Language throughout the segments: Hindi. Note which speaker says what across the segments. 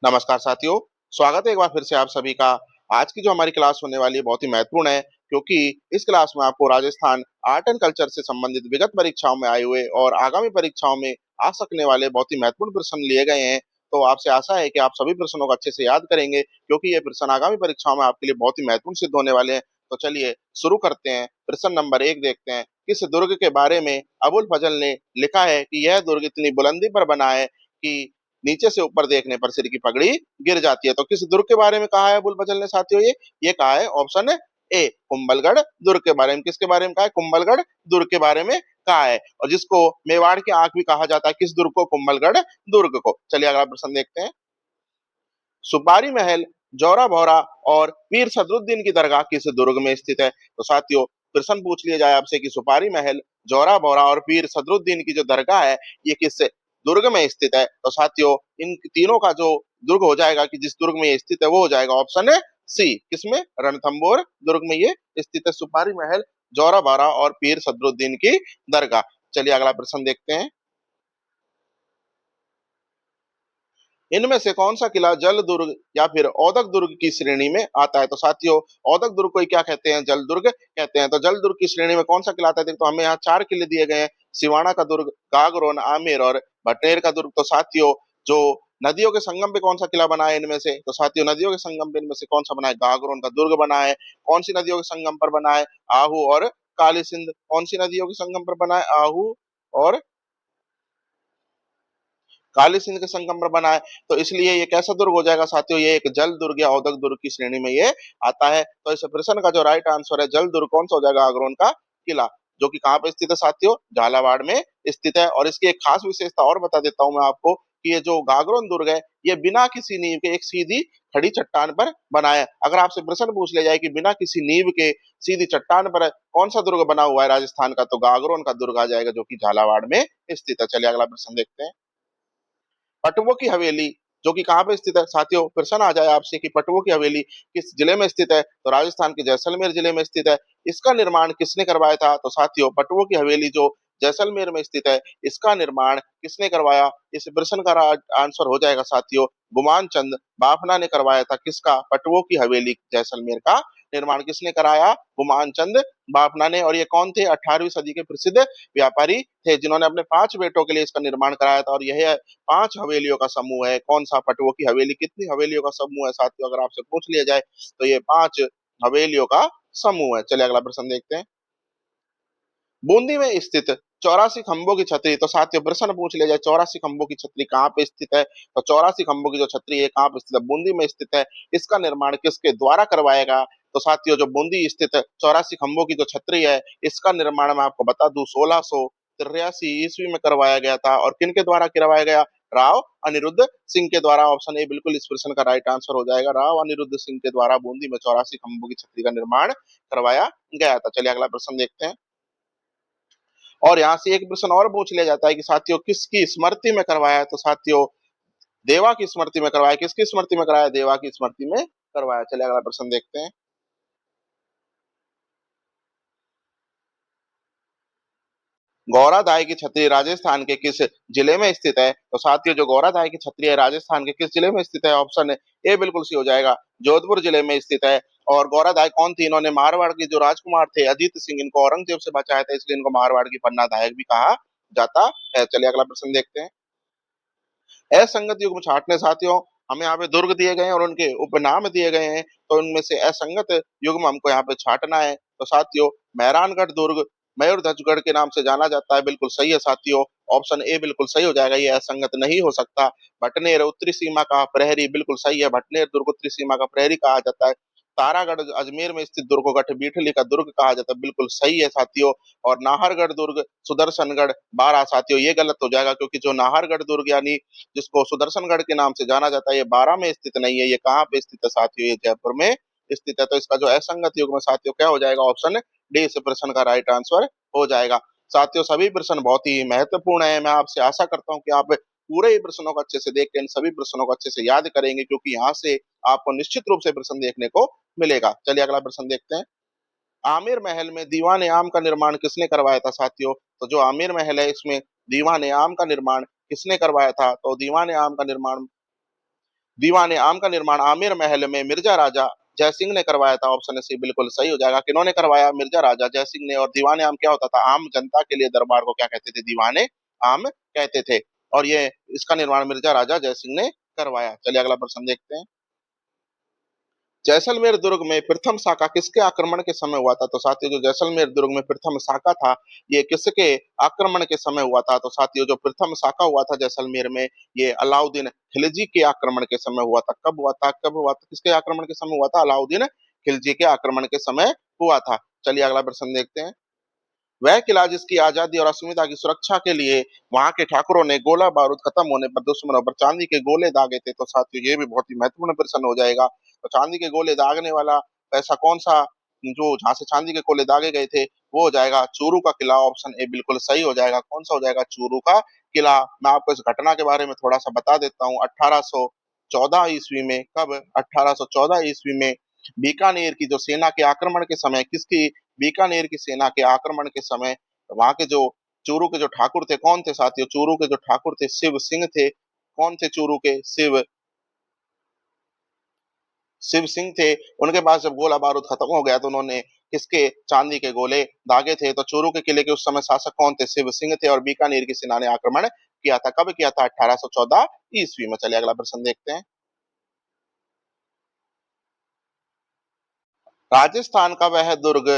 Speaker 1: नमस्कार साथियों, स्वागत है एक बार फिर से आप सभी का। आज की जो हमारी क्लास होने वाली है बहुत ही महत्वपूर्ण है, क्योंकि इस क्लास में आपको राजस्थान आर्ट एंड कल्चर से संबंधित विगत परीक्षाओं में आए हुए और आगामी परीक्षाओं में आ सकने वाले बहुत ही महत्वपूर्ण प्रश्न लिए गए हैं। तो आपसे आशा है कि आप सभी प्रश्नों को अच्छे से याद करेंगे, क्योंकि ये प्रश्न आगामी परीक्षाओं में आपके लिए बहुत ही महत्वपूर्ण सिद्ध होने वाले हैं। तो चलिए शुरू करते हैं। प्रश्न नंबर 1 देखते हैं। किस दुर्ग के बारे में अबुल फजल ने लिखा है कि यह दुर्ग इतनी बुलंदी पर बना है कि नीचे से ऊपर देखने पर सिर की पगड़ी गिर जाती है? तो किस दुर्ग के बारे में कहा है अबुल फजल ने साथियों? ये कहा है ऑप्शन ए, कुंभलगढ़ दुर्ग के बारे में। किसके बारे में कहा है? कुंभलगढ़ दुर्ग के बारे में कहा है, और जिसको मेवाड़ की आंख भी कहा जाता है। किस दुर्ग को? कुंभलगढ़ दुर्ग को। चलिए अगला प्रश्न देखते हैं। सुपारी महल, जौरा भौरा और पीर सदरुद्दीन की दरगाह किस दुर्ग में स्थित है? तो साथियों, प्रश्न पूछ लिया जाए आपसे कि सुपारी महल, जौरा भौरा और पीर सदरुद्दीन की जो दरगाह है, ये किस दुर्ग में स्थित है? तो साथियों, इन तीनों का जो दुर्ग हो जाएगा, कि जिस दुर्ग में ये स्थित है, वो हो जाएगा ऑप्शन है सी। किसमें? रणथंबोर दुर्ग में ये स्थित है, सुपारी महल, जौरा भौरा और पीर सदरुद्दीन की दरगाह। चलिए अगला प्रश्न देखते हैं। इनमें से कौन सा किला जल दुर्ग या फिर औदक दुर्ग की श्रेणी में आता है? तो साथियों, औदक दुर्ग को ही क्या कहते हैं? जल दुर्ग कहते हैं। तो जल दुर्ग की श्रेणी में कौन सा किला आता है? देखो, तो हमें यहाँ 4 किले दिए गए हैं। सिवाना का दुर्ग, गागरोन, आमेर और भटनेर का दुर्ग। तो साथियों, जो नदियों के संगम पे कौन सा किला बना है इनमें से? तो साथियों, नदियों के संगम पे इनमें से कौन सा बना है? गागरोन का दुर्ग बना है। कौन सी नदियों के संगम पर बना है? आहू और काली सिंध। कौन सी नदियों के संगम पर बना है? आहू और काली सिंध के संगम पर बना है। तो इसलिए ये कैसा दुर्ग हो जाएगा साथियों? ये एक जल दुर्ग या औदक दुर्ग की श्रेणी में ये आता है। तो इस प्रश्न का जो राइट आंसर है, जल दुर्ग कौन सा हो जाएगा? आगरोन का किला, जो कि कहाँ पे स्थित है साथियों? झालावाड़ में स्थित है। और इसकी एक खास विशेषता और बता देता हूं मैं आपको, कि ये जो गागरोन दुर्ग है, ये बिना किसी नींव के एक सीधी खड़ी चट्टान पर बना है। अगर आपसे प्रश्न पूछ लिया जाए कि बिना किसी नींव के सीधी चट्टान पर कौन सा दुर्ग बना हुआ है राजस्थान का, तो गागरोन का दुर्ग आ जाएगा, जो कि झालावाड़ में स्थित है। चलिए अगला प्रश्न देखते हैं। पटवों की हवेली, जो कि कहाँ पे स्थित है साथियों? प्रश्न आ जाए आपसे कि पटवों की हवेली किस जिले में स्थित है? तो राजस्थान के जैसलमेर जिले में स्थित है। इसका निर्माण किसने करवाया था? तो साथियों, पटवों की हवेली जो जैसलमेर में स्थित है, इसका निर्माण किसने करवाया? इस प्रश्न का आंसर हो जाएगा साथियों, गुमान चंद बाफना ने करवाया था। किसका? पटवों की हवेली जैसलमेर का निर्माण किसने कराया? गुमान चंद बाफना ने। और ये कौन थे? 18वीं सदी के प्रसिद्ध व्यापारी थे, जिन्होंने अपने 5 बेटों के लिए इसका निर्माण कराया था। और यह 5 हवेलियों का समूह है। कौन सा? पटवों की हवेली। कितनी हवेलियों का समूह है साथियों? अगर आपसे पूछ लिया जाए, तो ये 5 हवेलियों का समूह है। चलिए अगला प्रश्न देखते हैं। बूंदी में स्थित 84 खंभों की छतरी, तो साथियों प्रश्न पूछ लिया जाए 84 खंभों की छतरी कहाँ पे स्थित है? तो 84 खंभों की जो छतरी है, कहाँ पे स्थित है? बूंदी में स्थित है। इसका निर्माण किसके द्वारा करवाएगा? तो साथियों, जो बूंदी स्थित 84 खंभों की जो छतरी है, इसका निर्माण मैं आपको बता दूं 1683 ईस्वी में करवाया गया था। और किन के द्वारा करवाया गया? राव अनिरुद्ध सिंह के द्वारा। ऑप्शन ए बिल्कुल इस प्रश्न का राइट आंसर हो जाएगा। राव अनिरुद्ध सिंह के द्वारा बूंदी में 84 खंभों की छतरी का निर्माण करवाया गया था। चलिए अगला प्रश्न देखते हैं। और यहाँ से एक प्रश्न और पूछ लिया जाता है कि साथियों, किसकी स्मृति में करवाया है? तो साथियों, देवा की स्मृति में करवाया। किसकी स्मृति में कराया? देवा की स्मृति में करवाया। चलिए अगला प्रश्न देखते हैं। गौराधाय की छतरी राजस्थान के किस जिले में स्थित है? तो साथियों, जो गौराधाय की छतरी है, राजस्थान के किस जिले में स्थित है? ऑप्शन ए बिल्कुल सी हो जाएगा, जोधपुर जिले में स्थित है। और गौराधाय कौन थी? इन्होंने मारवाड़ के जो राजकुमार थे अजीत सिंह, इनको औरंगजेब से बचाया था, इसलिए इनको मारवाड़ की पन्ना धायक भी कहा जाता है। चलिए अगला प्रश्न देखते हैं। असंगत युग्म छांटने साथियों, हमें यहाँ पे दुर्ग दिए गए हैं और उनके उपनाम दिए गए हैं। तो उनमें से असंगत युग्म हमको यहाँ पे छांटना है। तो साथियों, मेहरानगढ़ दुर्ग मयूरध्वजगढ़ के नाम से जाना जाता है। बिल्कुल सही है साथियों, ऑप्शन ए बिल्कुल सही हो जाएगा, ये असंगत नहीं हो सकता। भटनेर उत्तरी सीमा का प्रहरी, बिल्कुल सही है, भटनेर दुर्ग उत्तरी सीमा का प्रहरी कहा जाता है। तारागढ़ अजमेर में स्थित दुर्ग को गठबीठली का दुर्ग कहा जाता है। बिल्कुल सही है साथियों। और नाहरगढ़ दुर्ग सुदर्शनगढ़ बारह, साथियों ये गलत हो जाएगा, क्योंकि जो नाहरगढ़ दुर्ग यानी जिसको सुदर्शनगढ़ के नाम से जाना जाता है, ये बारह में स्थित नहीं है। ये कहाँ पे स्थित है साथियों? ये जयपुर में स्थित है। तो इसका जो असंगत युग्म साथियों क्या हो जाएगा? ऑप्शन डी इस प्रश्न का राइट आंसर हो जाएगा। साथियों, सभी प्रश्न बहुत ही महत्वपूर्ण है। मैं आपसे आशा करता हूँ कि आप पूरे ही प्रश्नों को अच्छे से देख के इन सभी प्रश्नों को अच्छे से याद करेंगे, क्योंकि यहाँ से आपको निश्चित रूप से प्रश्न देखने को मिलेगा। चलिए अगला प्रश्न देखते हैं। आमिर महल में दीवान ए आम का निर्माण किसने करवाया था साथियों? तो जो आमिर महल है, इसमें दीवान ए आम का निर्माण किसने करवाया था? तो दीवान ए आम का निर्माण दीवाने आम का निर्माण आमेर महल में मिर्जा राजा जय सिंह ने करवाया था। ऑप्शन सी बिल्कुल सही हो जाएगा। किन्होंने करवाया? मिर्जा राजा जय सिंह ने। और दीवाने आम क्या होता था? आम जनता के लिए दरबार को क्या कहते थे? दीवाने आम कहते थे। और ये इसका निर्माण मिर्जा राजा जय सिंह ने करवाया। चलिए अगला प्रश्न देखते हैं। जैसलमेर दुर्ग में प्रथम साका किसके आक्रमण के समय हुआ था? तो साथियों जो जैसलमेर दुर्ग में प्रथम साका था, ये किसके आक्रमण के समय हुआ था? तो साथियों जो प्रथम साका हुआ था जैसलमेर में, ये अलाउद्दीन खिलजी के आक्रमण के समय हुआ था। कब हुआ था? कब हुआ था? किसके आक्रमण के समय हुआ था? अलाउद्दीन खिलजी के आक्रमण के समय हुआ था। चलिए अगला प्रश्न देखते हैं। वह किला जिसकी आजादी और अस्मिता की सुरक्षा के लिए वहां के ठाकुरों ने गोला बारूद खत्म होने पर दुश्मनों पर चांदी के गोले दागे थे। तो साथियों ये भी बहुत ही महत्वपूर्ण प्रश्न हो जाएगा। तो चांदी के गोले दागने वाला ऐसा कौन सा जो जहां से चांदी के गोले दागे गए थे, वो हो जाएगा चूरू का किला। ऑप्शन ए बिल्कुल सही हो जाएगा। कौन सा हो जाएगा? चूरू का किला। मैं आपको इस घटना के बारे में थोड़ा सा बता देता हूँ। 1814 ईस्वी में, कब? 1814 ईस्वी में बीकानेर की जो सेना के आक्रमण के समय, किसकी? बीकानेर की सेना के आक्रमण के समय वहां के जो चूरू के जो ठाकुर थे, कौन थे साथियों? चूरू के जो ठाकुर थे शिव सिंह थे। कौन थे चूरू के? शिव शिव सिंह थे। उनके पास जब गोला बारूद खत्म हो गया तो उन्होंने किसके चांदी के गोले दागे थे। तो चूरू के किले के उस समय शासक कौन थे? शिव सिंह थे। और बीकानेर की सेना ने आक्रमण किया था। कब किया था? 1814 ईस्वी में। चलिए अगला प्रश्न देखते हैं। राजस्थान का वह दुर्ग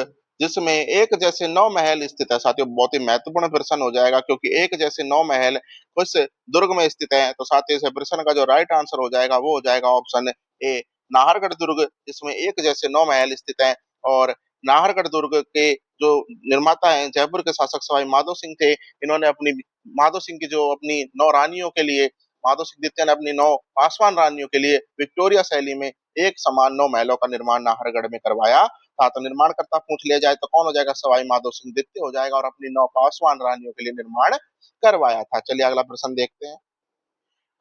Speaker 1: जिसमें एक जैसे 9 महल स्थित है। साथियों बहुत ही महत्वपूर्ण प्रश्न हो जाएगा, क्योंकि एक जैसे 9 महल उस दुर्ग में स्थित है। तो साथियों इस प्रश्न का जो राइट आंसर हो जाएगा वो हो जाएगा ऑप्शन ए, नाहरगढ़ दुर्ग, जिसमें एक जैसे 9 महल स्थित है। और नाहरगढ़ दुर्ग के जो निर्माता हैं, जयपुर के शासक सवाई माधो सिंह थे। इन्होंने अपनी माधो सिंह की जो अपनी 9 रानियों के लिए, माधो सिंह द्वितीय ने अपनी 9 पासवान रानियों के लिए विक्टोरिया शैली में एक समान 9 महलों का निर्माण नाहरगढ़ में करवाया था। तो निर्माणकर्ता पूछ लिया जाए तो कौन हो जाएगा? सवाई माधो सिंह द्वितीय हो जाएगा। और अपनी 9 पासवान रानियों के लिए निर्माण करवाया था। चलिए अगला प्रश्न देखते हैं।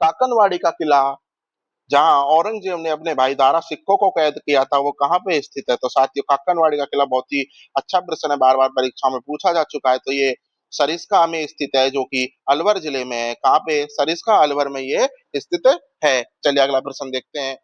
Speaker 1: काकनवाड़ी का किला जहां औरंगजेब ने अपने भाई दारा सिक्को को कैद किया था, वो कहाँ पे स्थित है? तो साथियों काकनवाड़ी का किला बहुत ही अच्छा प्रश्न है, बार बार परीक्षा में पूछा जा चुका है। तो ये सरिस्का में स्थित है, जो कि अलवर जिले में है। कहाँ पे? सरिस्का अलवर में ये स्थित है। चलिए अगला प्रश्न देखते हैं।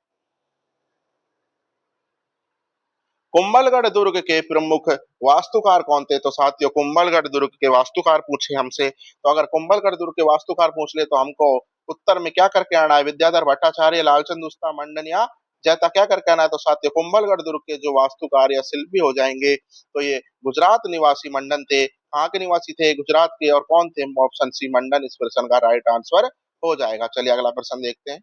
Speaker 1: कुंभलगढ़ दुर्ग के प्रमुख वास्तुकार कौन थे? तो साथियों कुंभलगढ़ दुर्ग के वास्तुकार पूछे हमसे, तो अगर कुंभलगढ़ दुर्ग के वास्तुकार पूछ ले तो हमको उत्तर में क्या करके आना है? विद्याधर भट्टाचार्य, लालचंद उस्ता, मंडन या जैता, क्या करके आना है? तो साथियों कुंभलगढ़ दुर्ग के जो वास्तुकार या शिल्पी हो जाएंगे, तो ये गुजरात निवासी मंडन थे। कहाँ के निवासी थे? गुजरात के। और कौन थे? ऑप्शन सी मंडन इस प्रश्न का राइट आंसर हो जाएगा। चलिए अगला प्रश्न देखते हैं।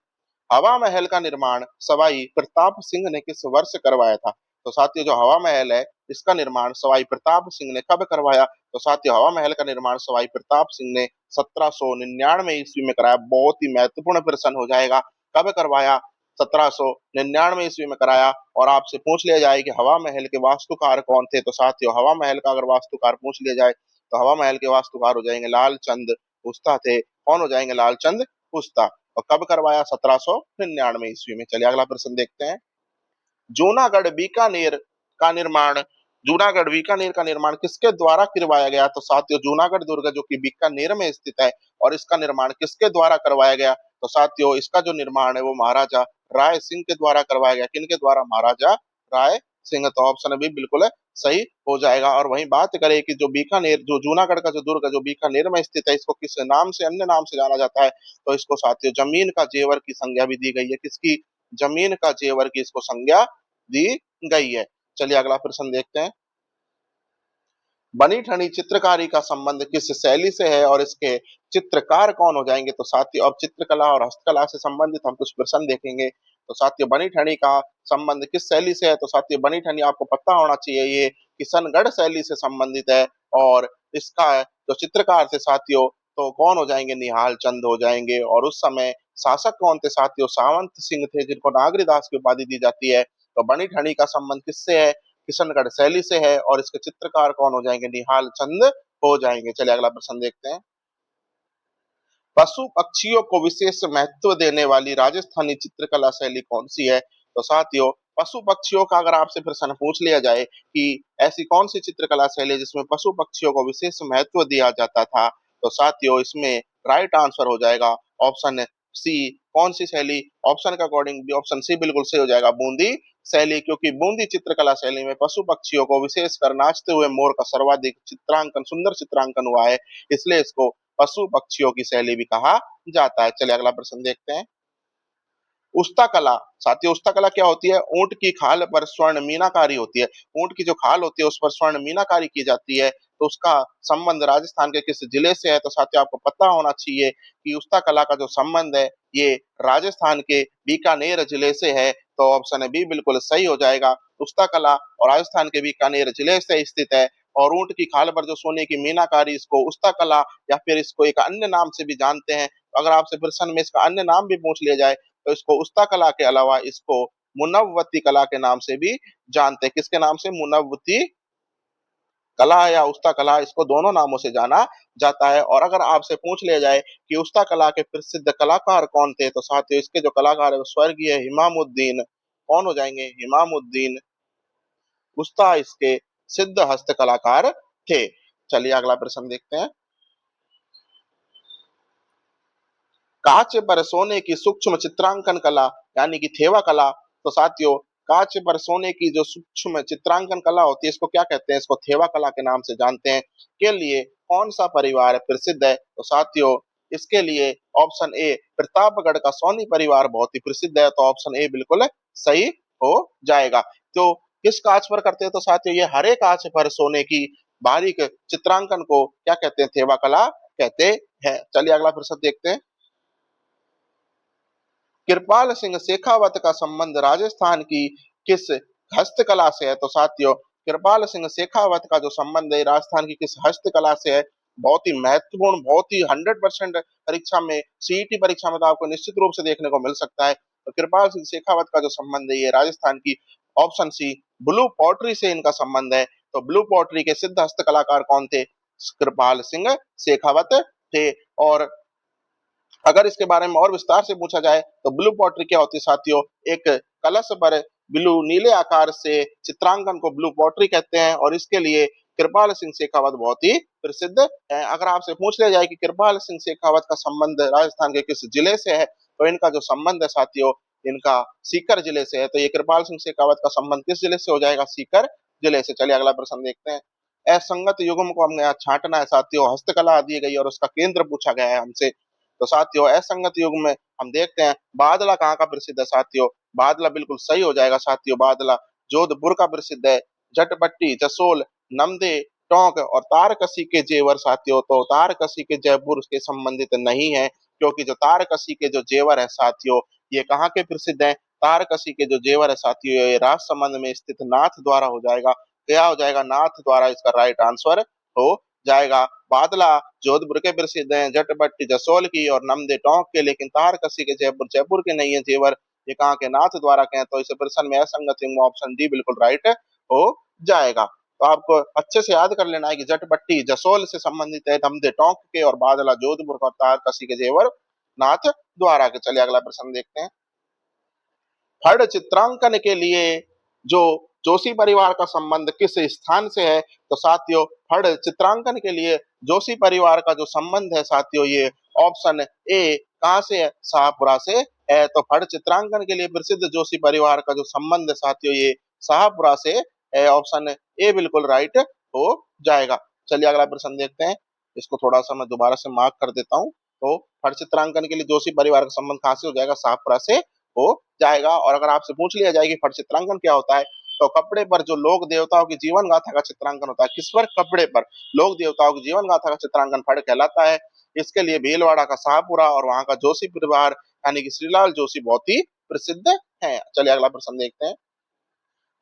Speaker 1: हवा महल का निर्माण सवाई प्रताप सिंह ने किस वर्ष करवाया था? तो साथियों जो हवा महल है, इसका निर्माण सवाई प्रताप सिंह ने कब करवाया? तो साथियों हवा महल का निर्माण सवाई प्रताप सिंह ने 1799 ईस्वी में कराया। बहुत ही महत्वपूर्ण प्रश्न हो जाएगा। कब करवाया? 1799 ईस्वी में कराया। और आपसे पूछ लिया जाए कि हवा महल के वास्तुकार कौन थे? तो साथियों हवा महल का अगर वास्तुकार पूछ लिया जाए तो हवा महल के वास्तुकार हो जाएंगे लालचंद उस्ता थे। कौन हो जाएंगे? लालचंद उस्ता। और कब करवाया? 1799 ईस्वी में। चलिए अगला प्रश्न देखते हैं। जूनागढ़ बीकानेर का निर्माण जूनागढ़ बीकानेर का निर्माण किसके द्वारा करवाया गया? तो साथियों जूनागढ़ दुर्ग जो कि बीकानेर में स्थित है, और इसका निर्माण किसके द्वारा करवाया गया? तो साथियों इसका जो निर्माण है वो महाराजा राय सिंह के द्वारा करवाया गया। किनके द्वारा? महाराजा राय सिंह। तो ऑप्शन भी बिल्कुल सही हो जाएगा। और वहीं बात करें कि जो बीकानेर, जो जूनागढ़ का जो दुर्ग है जो बीकानेर में स्थित है, इसको किस नाम से, अन्य नाम से जाना जाता है? तो इसको साथियों जमीन का जेवर की संज्ञा भी दी गई है। किसकी? जमीन का जेवर की इसको संज्ञा दी गई है। चलिए अगला प्रश्न देखते हैं। बनी ठनी चित्रकारी का संबंध किस शैली से है और इसके चित्रकार कौन हो जाएंगे? तो साथियों अब चित्रकला और हस्तकला से संबंधित हम कुछ प्रश्न देखेंगे। तो साथियों बनी ठनी का संबंध किस शैली से है? तो साथियों बनी ठनी आपको पता होना चाहिए, ये किशनगढ़ शैली से संबंधित है। और इसका जो चित्रकार थे साथियों, तो कौन हो जाएंगे? निहाल चंद हो जाएंगे। और उस समय शासक कौन थे साथियों? सावंत सिंह थे, जिनको नागरीदास की उपाधि दी जाती है। तो बनी ठनी का संबंध किससे है? किशनगढ़ शैली से है। और इसके चित्रकार कौन हो जाएंगे? निहाल चंद हो जाएंगे। चलिए अगला प्रश्न देखते हैं। पशु पक्षियों को विशेष महत्व देने वाली राजस्थानी चित्रकला शैली कौन सी है? तो साथियों पशु पक्षियों का अगर आपसे प्रश्न पूछ लिया जाए कि ऐसी कौन सी चित्रकला शैली है जिसमें पशु पक्षियों को विशेष महत्व दिया जाता था, तो साथियों इसमें राइट आंसर हो जाएगा ऑप्शन सी, कौन सी शैली? ऑप्शन के अकॉर्डिंग भी ऑप्शन सी बिल्कुल सही हो जाएगा, बूंदी शैली, क्योंकि बूंदी चित्रकला शैली में पशु पक्षियों को विशेषकर नाचते हुए मोर का सर्वाधिक चित्रांकन, सुंदर चित्रांकन हुआ है, इसलिए इसको पशु पक्षियों की शैली भी कहा जाता है। चलिए अगला प्रश्न देखते हैं। उस्ता कला, साथियों उस्ता कला क्या होती है? ऊंट की खाल पर स्वर्ण मीनाकारी होती है। ऊंट की जो खाल होती है उस पर स्वर्ण मीनाकारी की जाती है, तो उसका संबंध राजस्थान के किस जिले से है? तो साथियों आपको पता होना चाहिए कि उस्ता कला का जो संबंध है ये राजस्थान के बीकानेर जिले से है, तो ऑप्शन बी बिल्कुल सही हो जाएगा। उस्ता कला और राजस्थान के बीकानेर जिले से स्थित है, और ऊंट की खाल पर जो सोने की मीनाकारी, इसको उस्ता कला या फिर इसको एक अन्य नाम से भी जानते हैं। अगर आपसे प्रश्न में इसका अन्य नाम भी पूछ लिया जाए तो इसको उस्ता कला के अलावा इसको मुनव्वती कला के नाम से भी जानते हैं। किसके नाम से? मुनव्वती कला या उस्ता कला, इसको दोनों नामों से जाना जाता है। और अगर आपसे पूछ लिया जाए कि उस्ता कला के प्रसिद्ध कलाकार कौन थे, तो साथियों इसके जो कलाकार है वो स्वर्गीय इमामुद्दीन, कौन हो जाएंगे? इमामुद्दीन उस्ता इसके सिद्ध हस्त कलाकार थे। चलिए अगला प्रश्न देखते हैं। कांच पर सोने की सूक्ष्म चित्रांकन कला यानी कि थेवा कला, तो साथियों कांच पर सोने की जो सूक्ष्म चित्रांकन कला होती है इसको क्या कहते हैं? इसको थेवा कला के नाम से जानते हैं। के लिए कौन सा परिवार प्रसिद्ध है? तो साथियों इसके लिए ऑप्शन ए प्रतापगढ़ का सोनी परिवार बहुत ही प्रसिद्ध है, तो ऑप्शन ए बिल्कुल सही हो जाएगा। तो किस कांच पर करते हैं? तो साथियों ये हरे कांच पर सोने की बारीक चित्रांकन को क्या कहते हैं? थेवा कला कहते हैं। चलिए अगला प्रश्न देखते हैं। कृपाल सिंह शेखावत का संबंध राजस्थान की किस हस्तकला से है? तो साथियों कृपाल सिंह शेखावत का जो संबंध है राजस्थान की किस हस्तकला से है? बहुत ही महत्वपूर्ण, बहुत ही 100% परीक्षा में, सीईटी परीक्षा में तो आपको निश्चित रूप से देखने को मिल सकता है। तो कृपाल सिंह शेखावत का जो संबंध है ये राजस्थान की ऑप्शन सी ब्लू पॉटरी से इनका संबंध है। तो ब्लू पॉटरी के सिद्ध हस्त कलाकार कौन थे? कृपाल सिंह शेखावत थे। और अगर इसके बारे में और विस्तार से पूछा जाए तो ब्लू पॉटरी क्या होती है साथियों? एक कलश पर ब्लू नीले आकार से चित्रांकन को ब्लू पॉटरी कहते हैं, और इसके लिए कृपाल सिंह शेखावत बहुत ही प्रसिद्ध है। अगर आपसे पूछ लिया जाए कि कृपाल सिंह शेखावत का संबंध राजस्थान के किस जिले से है, तो इनका जो संबंध है साथियों इनका सीकर जिले से है। तो ये कृपाल सिंह शेखावत का संबंध किस जिले से हो जाएगा? सीकर जिले से। चलिए अगला प्रश्न देखते हैं। असंगत युग्म को हमने यहाँ छांटना है साथियों, हस्तकला दी गई और उसका केंद्र पूछा गया है हमसे। तो साथियों असंगत युग में हम देखते हैं बादला कहाँ का प्रसिद्ध है? साथियों बादला बिल्कुल सही हो जाएगा। साथियों बादला जोधपुर का प्रसिद्ध है। जटपट्टी, जसोल, नमदे, टोंक और तारकसी के जेवर साथियों, तो तारकसी के जयपुर के संबंधित नहीं है, क्योंकि जो तारकसी के जो जेवर है साथियों ये कहाँ के प्रसिद्ध है? तारकसी के जो जेवर है साथियों ये राजसमंद में स्थित नाथ द्वारा हो जाएगा। क्या हो जाएगा? नाथ द्वारा इसका राइट आंसर हो जाएगा। बादला जोधपुर के प्रसिद्ध हैं, जटभट्टी जसोल की और नमदे टोंक के, लेकिन तारकसी के जयपुर जयपुर के नहीं है जेवर, ये कहाँ के? नाथ द्वारा के हैं। तो इसे प्रश्न में असंगत युग्म ऑप्शन डी बिल्कुल राइट हो जाएगा। तो आपको अच्छे से याद कर लेना है कि जटभट्टी जसोल से संबंधित है, नमदे टोंक के, और बादला जोधपुर का, और तारकसी के जेवर नाथ द्वारा के। चलिए अगला प्रश्न देखते हैं। फड़ चित्रांकन के लिए जो जोशी परिवार का संबंध किस स्थान से है? तो साथियों फड़ चित्रांकन के लिए जोशी परिवार का जो संबंध है साथियों ये ऑप्शन ए कहाँ से है? शाहपुरा से है। तो फड़ चित्रांकन के लिए प्रसिद्ध जोशी परिवार का जो संबंध है साथियों ये शाहपुरा से है। ऑप्शन ए बिल्कुल राइट हो जाएगा। चलिए अगला प्रश्न देखते हैं। इसको थोड़ा सा मैं दोबारा से मार्क कर देता हूँ। तो फड़ चित्रांकन के लिए जोशी परिवार का संबंध कहाँ से हो जाएगा? शाहपुरा से हो जाएगा। और अगर आपसे पूछ लिया जाए कि फट चित्रांकन क्या होता है, तो कपड़े पर जो लोक देवताओं की जीवन गाथा का चित्रांकन होता है, किस पर? कपड़े पर लोक देवताओं की जीवन गाथा का चित्रांकन फट कहलाता है। इसके लिए भीलवाड़ा का शाहपुरा और वहां का जोशी परिवार यानी कि श्रीलाल जोशी बहुत ही प्रसिद्ध है। चलिए अगला प्रश्न देखते हैं।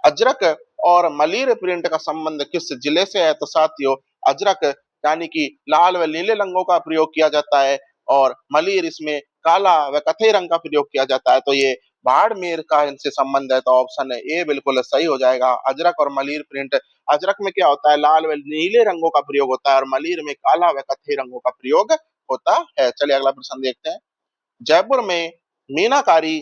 Speaker 1: अजरक और मलिर प्रिंट का संबंध किस जिले से है? तो साथियों अजरक यानी कि लाल व नीले रंगों का प्रयोग किया जाता है, और मलिर इसमें काला व कथई रंग का प्रयोग किया जाता है, तो ये बाड़मेर का इनसे संबंध है। तो ऑप्शन ए बिल्कुल सही हो जाएगा। अजरक और मलिर प्रिंट, अजरक में क्या होता है? लाल व नीले रंगों का प्रयोग होता है, और मलिर में काला व कथई रंगों का प्रयोग होता है। चलिए अगला प्रश्न देखते हैं। जयपुर में मीनाकारी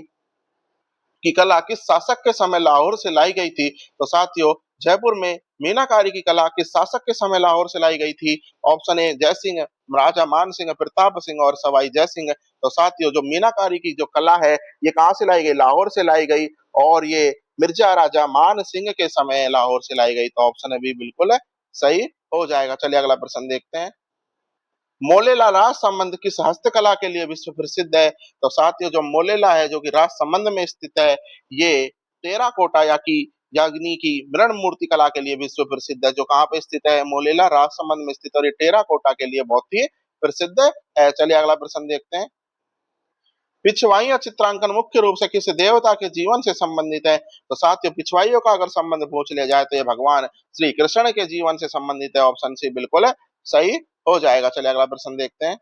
Speaker 1: की कला किस शासक के समय लाहौर से लाई गई थी? तो साथियों जयपुर में मीनाकारी की कला किस शासक के समय लाहौर से लाई गई थी? ऑप्शन ए जय सिंह राजा मान सिंह, प्रताप सिंह और सवाई जय सिंह। तो साथियों जो मीनाकारी की जो कला है ये कहाँ से लाई गई? लाहौर से लाई गई और ये मिर्जा राजा मान सिंह के समय लाहौर से लाई गई। तो ऑप्शन है बी बिल्कुल सही हो जाएगा। चलिए अगला प्रश्न देखते हैं। मोलेला राज संबंध किस हस्तकला के लिए विश्व प्रसिद्ध है? तो साथियों जो मोलेला है जो कि राज संबंध में स्थित है ये टेराकोटा याग्नि की मृण मूर्ति कला के लिए विश्व प्रसिद्ध है। जो कहाँ पे स्थित है? मोलेला राज संबंध में स्थित है और ये टेराकोटा के लिए बहुत ही प्रसिद्ध है। चलिए अगला प्रश्न देखते हैं। पिछवाइयां चित्रांकन मुख्य रूप से किस देवता के जीवन से संबंधित है? तो साथियों पिछवाइयों का अगर संबंध पूछ लिया जाए तो ये भगवान श्री कृष्ण के जीवन से संबंधित है। ऑप्शन सी बिल्कुल सही हो जाएगा। चलिए अगला प्रश्न देखते हैं।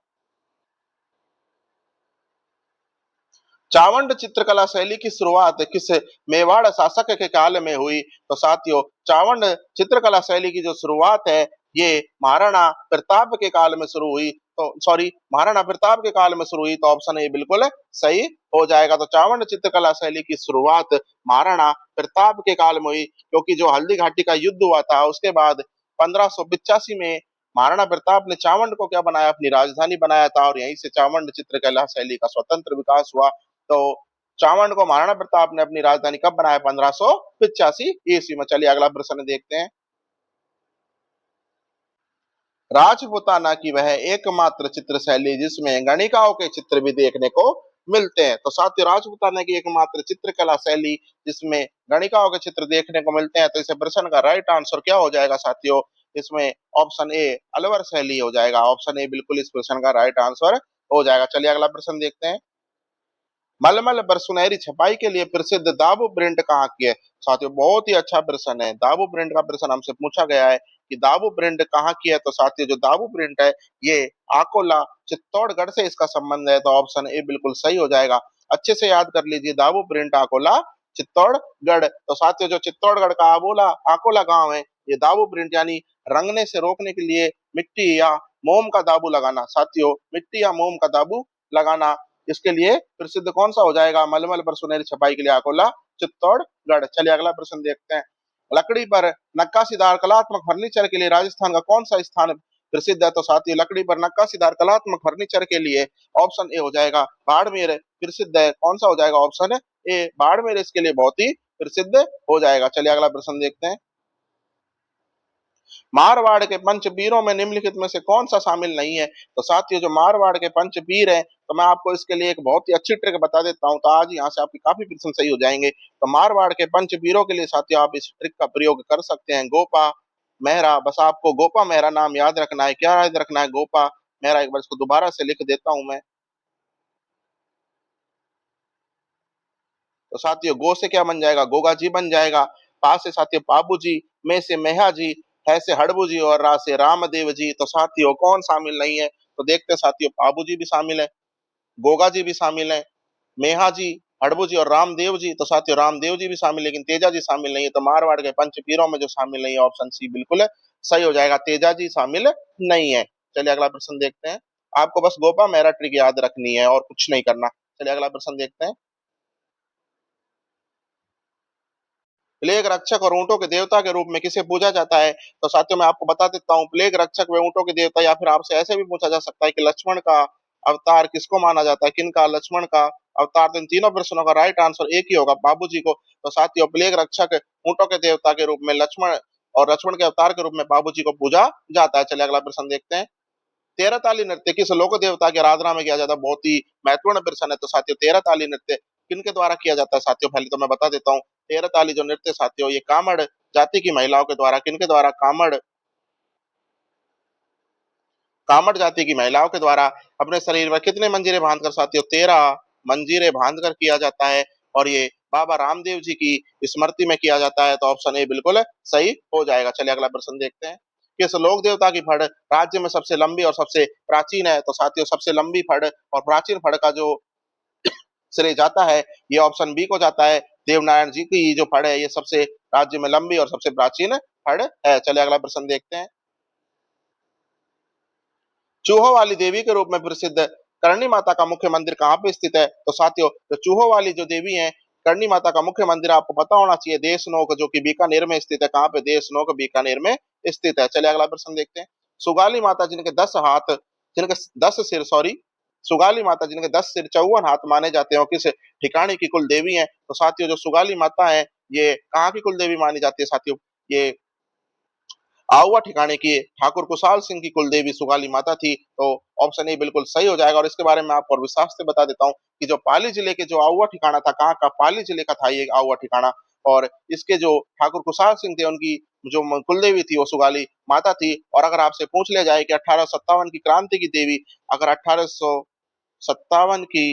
Speaker 1: चावंड चित्रकला शैली की शुरुआत किस मेवाड़ शासक के काल में हुई? तो साथियों चावंड चित्रकला शैली की जो शुरुआत है ये महाराणा प्रताप के काल में शुरू हुई। तो सॉरी महाराणा प्रताप के काल में शुरू हुई। तो ऑप्शन ए बिल्कुल सही हो जाएगा। तो चावंड चित्रकला शैली की शुरुआत महाराणा प्रताप के काल में हुई क्योंकि जो हल्दी घाटी का युद्ध हुआ था उसके बाद 1585 में महाराणा प्रताप ने चावंड को क्या बनाया? अपनी राजधानी बनाया था और यहीं से चावंड चित्रकला शैली का स्वतंत्र विकास हुआ। तो चावंड को महाराणा प्रताप ने अपनी राजधानी कब बनाया? 1585 ईस्वी में। चलिए अगला प्रश्न देखते हैं। राजपुताना की वह एकमात्र चित्र शैली जिसमें गणिकाओं के चित्र भी देखने को मिलते हैं। तो साथियों राजपुताना की एकमात्र चित्रकला शैली जिसमें गणिकाओं के चित्र देखने को मिलते हैं। तो इस प्रश्न का राइट आंसर क्या हो जाएगा साथियों? इसमें ऑप्शन ए अलवर शैली हो जाएगा। ऑप्शन ए बिल्कुल इस प्रश्न का राइट आंसर हो जाएगा। चलिए अगला प्रश्न देखते हैं। मलमल पर सुनहरी छपाई के लिए प्रसिद्ध दाबू प्रिंट कहाँ की है? साथियों बहुत ही अच्छा प्रश्न है। दाबू प्रिंट का प्रश्न हमसे पूछा गया है कि दाबू प्रिंट कहाँ की है। तो साथियों जो दाबू प्रिंट है ये आकोला चित्तौड़गढ़ से इसका संबंध है। तो ऑप्शन ए बिल्कुल सही हो जाएगा। अच्छे से याद कर लीजिए दाबू प्रिंट आकोला चित्तौड़गढ़। तो साथियों जो चित्तौड़गढ़ का आबोला आकोला गांव है ये दाबू प्रिंट यानी रंगने से रोकने के लिए मिट्टी या मोम का दाबू लगाना। साथियों मिट्टी या मोम का दाबू लगाना इसके लिए प्रसिद्ध कौन सा हो जाएगा? मलमल पर सुनहरी छपाई के लिए आकोला चित्तौड़गढ़। चलिए अगला प्रश्न देखते हैं। लकड़ी पर नक्काशीदार कलात्मक फर्नीचर के लिए राजस्थान का कौन सा स्थान प्रसिद्ध है? तो साथियों लकड़ी पर नक्काशीदार कलात्मक फर्नीचर के लिए ऑप्शन ए हो जाएगा बाड़मेर प्रसिद्ध है। कौन सा हो जाएगा? ऑप्शन ए बाड़मेर इसके लिए बहुत ही प्रसिद्ध हो जाएगा। चलिए अगला प्रश्न देखते हैं। मारवाड़ के पंचवीरों में निम्नलिखित में से कौन सा शामिल नहीं है? तो साथियों जो मारवाड़ के पंचवीर हैं तो मैं आपको इसके लिए एक बहुत ही अच्छी ट्रिक बता देता हूं। तो आज यहाँ से आपके काफी प्रश्न सही हो जाएंगे। तो मारवाड़ के पंचवीरों के लिए साथियों आप इस ट्रिक का प्रयोग कर सकते हैं। गोपा मेहरा, बस आपको गोपा मेहरा नाम याद रखना है। क्या याद रखना है? गोपा मेहरा। एक बार इसको दोबारा से लिख देता हूं मैं। तो साथियों गो से क्या बन जाएगा? गोगा जी बन जाएगा। पा से साथियों पाबू जी, में से मेहा जी, है से हड़बू जी और रा से रामदेव जी। तो साथियों कौन शामिल नहीं है? तो देखते हैं साथियों पाबू जी भी शामिल है, गोगा जी भी शामिल है, मेहा जी, हड़बू जी और रामदेव जी। तो साथियों रामदेव जी भी शामिल है लेकिन तेजा जी शामिल नहीं है। तो मारवाड़ के पंचपीरों में जो शामिल नहीं है ऑप्शन सी बिल्कुल सही हो जाएगा। तेजा जी शामिल नहीं है। चलिए अगला प्रश्न देखते हैं। आपको बस गोपा मेहरा ट्रिक याद रखनी है और कुछ नहीं करना। चलिए अगला प्रश्न देखते हैं। प्लेग रक्षक और ऊंटों के देवता के रूप में किसे पूजा जाता है? तो साथियों मैं आपको बता देता हूँ प्लेग रक्षक व ऊंटों के देवता, या फिर आपसे ऐसे भी पूछा जा सकता है कि लक्ष्मण का अवतार किसको माना जाता है? किनका? लक्ष्मण का अवतार। तो इन तीनों प्रश्नों का राइट आंसर एक ही होगा, बाबू जी को। तो साथियों प्लेग रक्षक ऊंटों के देवता के रूप में लक्ष्मण और लक्ष्मण के अवतार के रूप में बाबू जी को पूजा जाता है। चलिए अगला प्रश्न देखते हैं। तेरह ताली नृत्य किस लोक देवता की आराधना में किया जाता है? बहुत ही महत्वपूर्ण प्रश्न है। तो साथियों तेरह ताली नृत्य किनके द्वारा किया जाता है? साथियों पहले तो मैं बता देता हूँ। तेरह ताली जो नृत्य साथियों ये कामड़ जाति की महिलाओं के द्वारा, किनके द्वारा? कामड़ जाति की महिलाओं के द्वारा अपने शरीर में कितने मंजीरे बांधकर साथियों? 13 मंजीरे बांधकर किया जाता है और ये बाबा रामदेव जी की स्मृति में किया जाता है। तो ऑप्शन ए बिल्कुल सही हो जाएगा। चलिए अगला प्रश्न देखते हैं। किस लोक देवता की फड़ राज्य में सबसे लंबी और सबसे प्राचीन है? तो साथियों सबसे लंबी फड़ और प्राचीन फड़ का जो श्रेय जाता है ये ऑप्शन बी को जाता है। देवनारायण जी की जो फड़ है ये सबसे राज्य में लंबी और सबसे प्राचीन फड़ है। चलिए अगला प्रश्न देखते हैं। चूहों वाली देवी के रूप में प्रसिद्ध करणी माता का मुख्य मंदिर कहाँ पे स्थित है? तो साथियों जो चूहों वाली जो देवी है करणी माता का मुख्य मंदिर आपको पता होना चाहिए देशनोक, जो कि बीकानेर में स्थित है। कहाँ पे? देशनोक बीकानेर में स्थित है। चलिए अगला प्रश्न देखते हैं। सुगाली माता जिनके 10 हाथ जिनके 10 सिर सॉरी सुगाली माता जिनके 10 सिर 54 हाथ माने जाते हैं और किस ठिकाने की कुल देवी हैं? तो साथियों जो सुगाली माता है, ये कहाँ की कुल देवी मानी जाती है साथियों? ये आहुआ ठिकाने की ठाकुर कुशाल सिंह की कुलदेवी सुगाली माता थी, तो ऑप्शन ए बिल्कुल सही हो जाएगा। और इसके बारे में आपको और विस्तार से बता देता हूँ कि जो पाली जिले के जो आहुआ ठिकाना था, कहाँ का? पाली जिले का था ये आहुआ ठिकाना। और इसके जो ठाकुर कुशाल सिंह थे, उनकी जो कुलदेवी थी वो सुगाली माता थी। और अगर आपसे पूछ लिया जाए कि 1857 की क्रांति की देवी, अगर 1857 की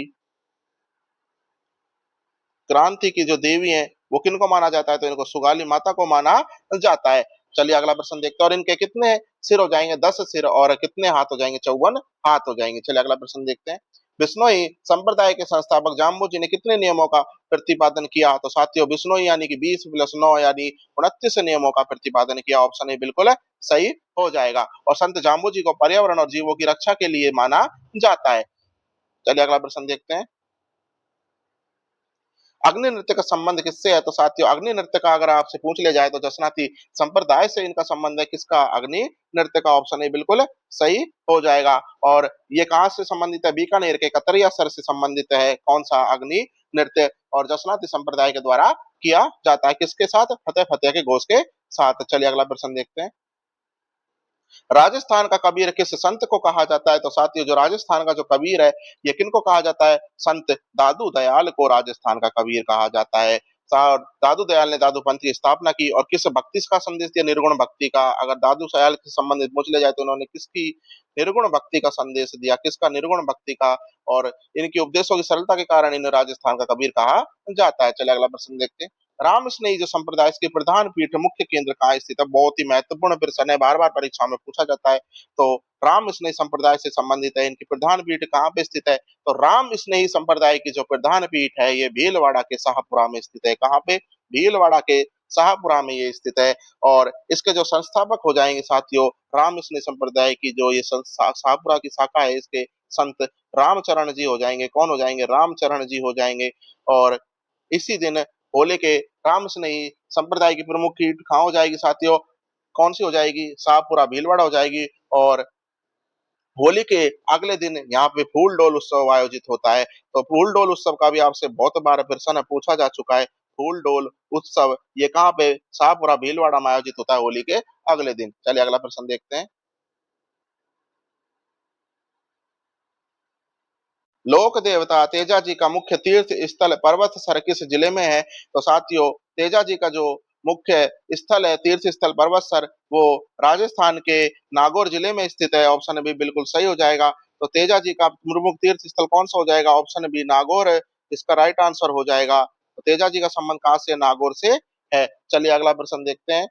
Speaker 1: क्रांति की जो देवी हैं, वो किनको माना जाता है? तो इनको सुगाली माता को माना जाता है। चलिए अगला प्रश्न देखते हैं। और इनके कितने सिर हो जाएंगे? 10 सिर। और कितने हाथ हो जाएंगे? 54 हाथ हो जाएंगे। चलिए अगला प्रश्न देखते हैं। बिश्नोई संप्रदाय के संस्थापक जाम्बू जी ने कितने नियमों का प्रतिपादन किया? तो साथियों बिश्नोई यानी कि 20 + 9 यानी 29 नियमों का प्रतिपादन किया। ऑप्शन ए बिल्कुल सही हो जाएगा। और संत जाम्बू जी को पर्यावरण और जीवों की रक्षा के लिए माना जाता है। चलिए अगला प्रश्न देखते हैं। अग्नि नृत्य का संबंध किससे है? तो साथियों अग्नि नृत्य का अगर आपसे पूछ लिया जाए तो जसनाती संप्रदाय से इनका संबंध है। किसका? अग्नि नृत्य का। ऑप्शन ए बिल्कुल सही हो जाएगा। और ये कहाँ से संबंधित है? बीकानेर के कतरिया सर से संबंधित है। कौन सा? अग्नि नृत्य। और जसनाती संप्रदाय के द्वारा किया जाता है। किसके साथ? फतेह फतेह के घोष के साथ। चलिए अगला प्रश्न देखते हैं। राजस्थान का कबीर किस संत को कहा जाता है? तो साथियों जो राजस्थान का जो कबीर है, ये किनको कहा जाता है? संत दादू दयाल को राजस्थान का कबीर कहा जाता है। दादू दयाल ने दादू पंथ की स्थापना की और किस भक्ति का संदेश दिया? निर्गुण भक्ति का। अगर दादू दयाल से संबंधित पूछ लिया जाए तो उन्होंने किसकी? निर्गुण भक्ति का संदेश दिया। किसका? निर्गुण भक्ति का। और इनके उपदेशों की सरलता के कारण इन्हें राजस्थान का कबीर कहा जाता है। चलिए अगला प्रश्न देखते हैं। राम स्नेही जो संप्रदाय इसके प्रधान पीठ मुख्य केंद्र कहाँ स्थित है? बहुत ही महत्वपूर्ण प्रश्न है, बार बार परीक्षा में पूछा जाता है। तो राम स्नेही संप्रदाय से संबंधित है, इनकी प्रधान पीठ कहाँ पे स्थित है? तो राम स्नेही संप्रदाय की जो प्रधान पीठ है ये भीलवाड़ा के शाहपुरा में स्थित है। कहाँ पे? भीलवाड़ा के शाहपुरा में ये स्थित है। और इसके जो संस्थापक हो जाएंगे साथियों, राम स्नेही संप्रदाय की जो ये शाहपुरा की शाखा है, इसके संत रामचरण जी हो जाएंगे। कौन हो जाएंगे? रामचरण जी हो जाएंगे। और इसी दिन होले के राम स्नेही संप्रदाय की प्रमुख ईंट कहाँ हो जाएगी साथियों? कौन सी हो जाएगी? शाहपुरा भीलवाड़ा हो जाएगी। और होली के अगले दिन यहाँ पे फूल डोल उत्सव आयोजित होता है। तो फूल डोल उत्सव का भी आपसे बहुत बार प्रश्न पूछा जा चुका है। फूल डोल उत्सव ये कहाँ पे? शाहपुरा भीलवाड़ा में आयोजित होता है होली के अगले दिन। चलिए अगला प्रश्न देखते हैं। लोक देवता तेजा जी का मुख्य तीर्थ स्थल पर्वत सर किस जिले में है? तो साथियों तेजा जी का जो मुख्य स्थल है, तीर्थ स्थल पर्वत सर, वो राजस्थान के नागौर जिले में स्थित है। ऑप्शन बी बिल्कुल सही हो जाएगा। तो तेजा जी का प्रमुख तीर्थ स्थल कौन सा हो जाएगा? ऑप्शन बी नागौर है इसका राइट आंसर हो जाएगा। तो तेजा जी का संबंध कहाँ से? नागौर से है। चलिए अगला प्रश्न देखते हैं।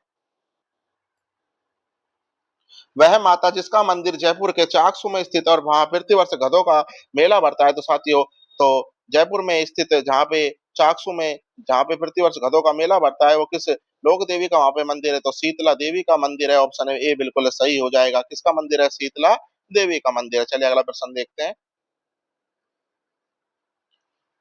Speaker 1: वह माता जिसका मंदिर जयपुर के चाकसू में स्थित है और वहां प्रतिवर्ष गधों का मेला भरता है। तो साथियों तो जयपुर में स्थित जहाँ पे चाकसू में जहाँ पे प्रतिवर्ष गधों का मेला भरता है, वो किस लोक देवी का वहां पे मंदिर है? तो शीतला देवी का मंदिर है। ऑप्शन ए बिल्कुल सही हो जाएगा। किसका मंदिर है? शीतला देवी का मंदिर है। चलिए अगला प्रश्न देखते हैं।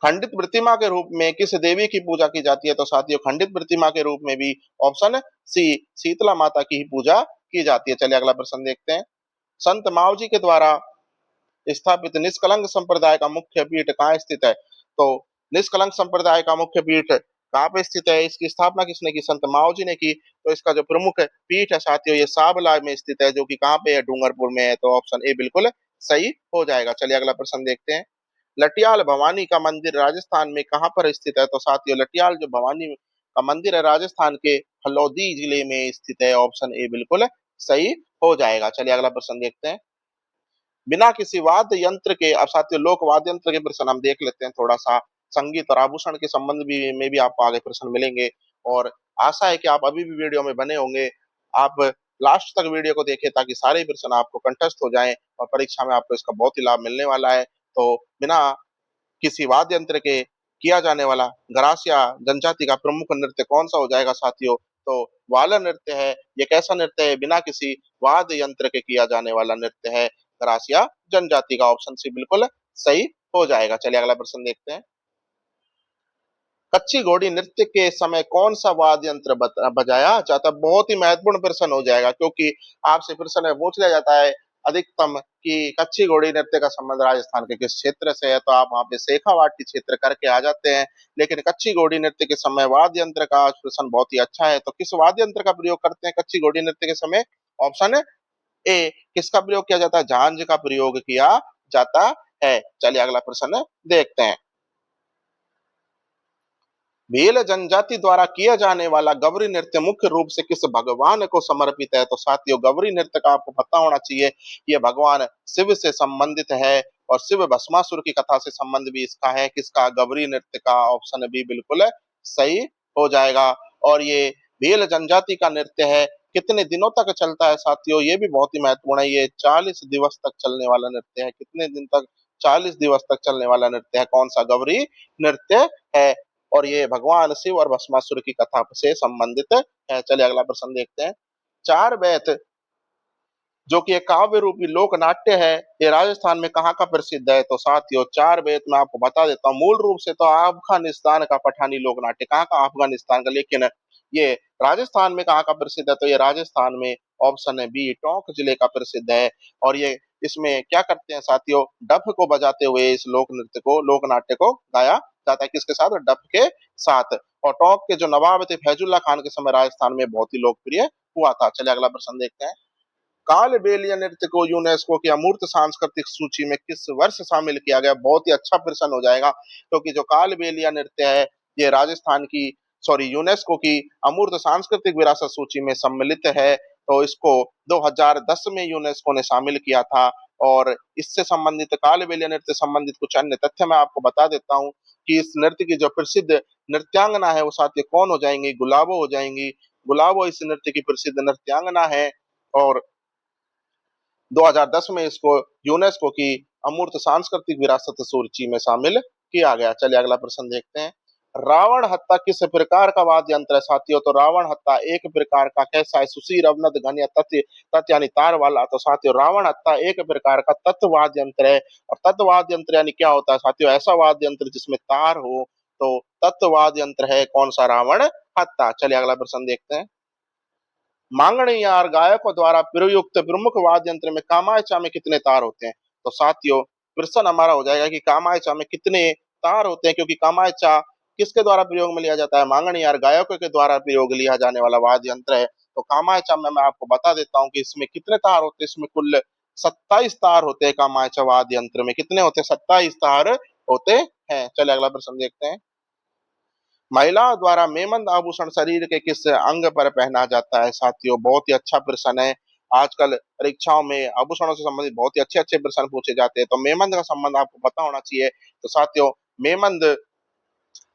Speaker 1: खंडित प्रतिमा के रूप में किस देवी की पूजा की जाती है? तो साथियों खंडित प्रतिमा के रूप में भी ऑप्शन सी शीतला माता की ही पूजा की जाती है। चलिए अगला प्रश्न देखते हैं। संत माव जी के द्वारा स्थापित निष्कलंक संप्रदाय का मुख्य पीठ कहाँ स्थित है? तो निष्कलंक संप्रदाय का मुख्य पीठ कहाँ पे स्थित है? इसकी स्थापना किसने की? संत माव जी ने की। तो इसका जो प्रमुख पीठ है साथियों ये साबला में स्थित है, जो कि कहाँ पे है? डूंगरपुर में है। तो ऑप्शन ए बिल्कुल सही हो जाएगा। चलिए अगला प्रश्न देखते हैं। लटियाल भवानी का मंदिर राजस्थान में कहाँ पर स्थित है? तो साथियों लटियाल जो भवानी का मंदिर है राजस्थान के हल्द्वानी जिले में स्थित है। ऑप्शन ए बिल्कुल सही हो जाएगा। चलिए अगला प्रश्न देखते हैं। बिना किसी वाद्य यंत्र के, अब साथियों लोक वाद्य यंत्र के प्रश्न हम देख लेते हैं थोड़ा सा। संगीत और आभूषण के संबंध भी में भी आपको आगे प्रश्न मिलेंगे। और आशा है कि आप अभी भी वीडियो में बने होंगे। आप लास्ट तक वीडियो को देखें ताकि सारे प्रश्न आपको कंठस्थ हो जाएं और परीक्षा में आपको इसका बहुत ही लाभ मिलने वाला है। तो बिना किसी वाद्य यंत्र के किया जाने वाला गरासिया जनजाति का प्रमुख नृत्य कौन सा हो जाएगा साथियों? तो वाला नृत्य है। ये कैसा नृत्य है? बिना किसी वाद्य यंत्र के किया जाने वाला नृत्य है गरासिया जनजाति का। ऑप्शन सी बिल्कुल सही हो जाएगा। चलिए अगला प्रश्न देखते हैं। कच्ची घोड़ी नृत्य के समय कौन सा वाद्य यंत्र बजाया जाता है? बहुत ही महत्वपूर्ण प्रश्न हो जाएगा, क्योंकि आपसे प्रश्न में पूछ लिया जाता है अधिकतम कि कच्ची घोड़ी नृत्य का संबंध राजस्थान के किस क्षेत्र से है, तो आप वहां पे शेखावाटी क्षेत्र करके आ जाते हैं। लेकिन कच्ची घोड़ी नृत्य के समय वाद्य यंत्र का प्रश्न बहुत ही अच्छा है, तो किस वाद्य यंत्र का प्रयोग करते हैं कच्ची घोड़ी नृत्य के समय? ऑप्शन ए, किसका प्रयोग किया जाता है? झांझ का प्रयोग किया जाता है। चलिए अगला प्रश्न देखते हैं। भील जनजाति द्वारा किया जाने वाला गौरी नृत्य मुख्य रूप से किस भगवान को समर्पित है? तो साथियों, गौरी नृत्य का आपको पता होना चाहिए, ये भगवान शिव से संबंधित है और शिव भस्मासुर की कथा से संबंध भी इसका है। किसका? गौरी नृत्य का। ऑप्शन बी बिल्कुल सही हो जाएगा। और ये भील जनजाति का नृत्य है, कितने दिनों तक चलता है साथियों? ये भी बहुत ही महत्वपूर्ण है। ये 40 दिवस तक चलने वाला नृत्य है। कितने दिन तक? 40 दिवस तक चलने वाला नृत्य है। कौन सा? गौरी नृत्य है। और ये भगवान शिव और भस्मासुर की कथा से संबंधित है। चलिए अगला प्रश्न देखते हैं। चार बेत जो कि एक काव्य रूपी लोक नाट्य है, ये राजस्थान में कहाँ का प्रसिद्ध है? तो साथियों, चार बेत मैं आपको बता देता हूँ। मूल रूप से तो अफगानिस्तान का पठानी लोक नाट्य। कहाँ का? अफगानिस्तान का। लेकिन ये राजस्थान में कहाँ का प्रसिद्ध है? तो ये राजस्थान में, ऑप्शन है बी, टोंक जिले का प्रसिद्ध है। और ये इसमें क्या करते हैं साथियों? डफ को बजाते हुए इस लोक नृत्य को, लोक नाट्य को गाया जाता है। किसके साथ? डफ के साथ। और टोंक के जो नवाब थे फैजुल्ला खान के समय राजस्थान में बहुत ही लोकप्रिय हुआ था। चलिए अगला प्रश्न देखते हैं। कालबेलिया नृत्य को यूनेस्को की अमूर्त सांस्कृतिक सूची में किस वर्ष शामिल किया गया? बहुत ही अच्छा प्रश्न हो जाएगा, क्योंकि जो कालबेलिया नृत्य है ये राजस्थान की, सॉरी, यूनेस्को की अमूर्त सांस्कृतिक विरासत सूची में सम्मिलित है। तो इसको 2010 में यूनेस्को ने शामिल किया था। और इससे संबंधित, कालबेलिया नृत्य संबंधित कुछ अन्य तथ्य मैं आपको बता देता हूँ कि इस नृत्य की जो प्रसिद्ध नृत्यांगना है वो साथी कौन हो जाएंगी? गुलाबो हो जाएंगी। गुलाबो इस नृत्य की प्रसिद्ध नृत्यांगना है। और 2010 में इसको यूनेस्को की अमूर्त सांस्कृतिक विरासत सूची में शामिल किया गया। चलिए अगला प्रश्न देखते हैं। रावण हत्ता किस प्रकार का वाद्य यंत्र है साथियों? तो रावण हत्ता एक प्रकार का कैसा है? सुशीर, अवनद, घन या तत्व, तत् यानी तार वाला। तो साथियों, रावण हत्ता एक प्रकार का तत्व वाद्य यंत्र है। और तत्व वाद्य यंत्र यानी क्या होता है साथियों? ऐसा वाद्य यंत्र जिसमें तार हो, तो तत्व वाद्य यंत्र है कौन सा? रावण हत्ता। चलिए अगला प्रश्न देखते हैं। मांगणी या गायकों द्वारा प्रयुक्त प्रमुख वाद्य यंत्र में कामायचा में कितने तार होते हैं? तो साथियों, प्रश्न हमारा हो जाएगा कि कामायचा में कितने तार होते हैं, क्योंकि कामायचा किसके द्वारा प्रयोग में लिया जाता है? मांगणी या गायकों के द्वारा प्रयोग लिया जाने वाला वाद्य यंत्र है। तो कामायचा में मैं आपको बता देता हूँ कि इसमें कितने तार होते हैं। इसमें कुल 27 तार होते हैं। कामायचा वाद्य यंत्र में कितने होते हैं? 27 तार होते हैं। चलिए अगला प्रश्न देखते हैं। महिलाओं द्वारा मेमंद आभूषण शरीर के किस अंग पर पहना जाता है साथियों? बहुत ही अच्छा प्रश्न है। आजकल परीक्षाओं में आभूषणों से संबंधित बहुत ही अच्छे अच्छे प्रश्न पूछे जाते हैं। तो मेमंद का संबंध आपको पता होना चाहिए। तो साथियों, मेमंद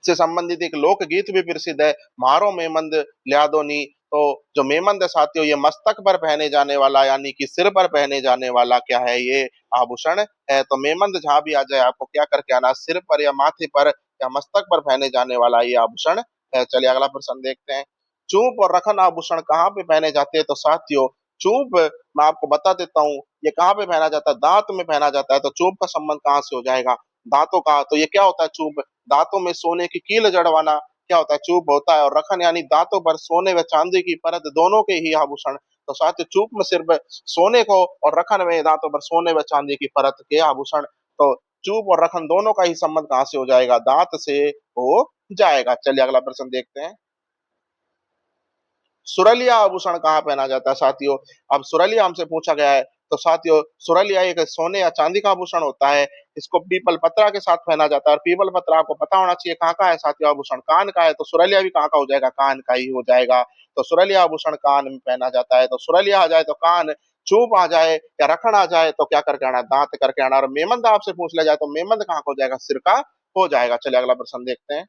Speaker 1: से संबंधित एक लोकगीत भी प्रसिद्ध है, मारो मेमंद ल्यादोनी। तो जो मेमंद है साथियों, ये मस्तक पर पहने जाने वाला, यानी कि सिर पर पहने जाने वाला क्या है? ये आभूषण है। तो मेमंद जहां भी आ जाए आपको क्या करके आना? सिर पर या माथे पर या मस्तक पर पहने जाने वाला ये आभूषण है। चलिए अगला प्रश्न देखते हैं। चूप और रखन आभूषण कहाँ पे पहने जाते हैं? तो साथियों, चूप मैं आपको बता देता हूँ ये कहाँ पे पहना जाता है? दांत में पहना जाता है। तो चूप का संबंध कहाँ से हो जाएगा? दांतों का। तो ये क्या होता है चूप? दांतों में सोने की कील जड़वाना क्या होता है? चूप होता है। और रखन यानी दांतों पर सोने व चांदी की परत, दोनों के ही आभूषण। तो साथ ही चूप में सिर्फ सोने को और रखन में दांतों पर सोने व चांदी की परत के आभूषण। तो चूप और रखन दोनों का ही संबंध कहाँ से हो जाएगा? दांत से हो जाएगा। चलिए अगला प्रश्न देखते हैं। सुरलिया आभूषण कहाँ पहना जाता है साथियों? अब सुरलिया हमसे पूछा गया है। तो साथियों, सुरलिया एक सोने या चांदी का आभूषण होता है। इसको पीपल पत्रा के साथ पहना जाता है। और पीपल पत्रा आपको पता होना चाहिए कहाँ का है साथियों? आभूषण कान का है। तो सुरलिया भी कहाँ का हो जाएगा? कान का ही हो जाएगा। तो सुरलिया आभूषण कान में पहना जाता है। तो सुरलिया आ जाए तो कान, चूप आ जाए या रखन आ जाए तो क्या करके आना? दांत करके आना। और मेमंद आपसे पूछ लिया जाए तो मेमंद कहाँ का हो जाएगा? सिर का हो जाएगा। चलिए अगला प्रश्न देखते हैं।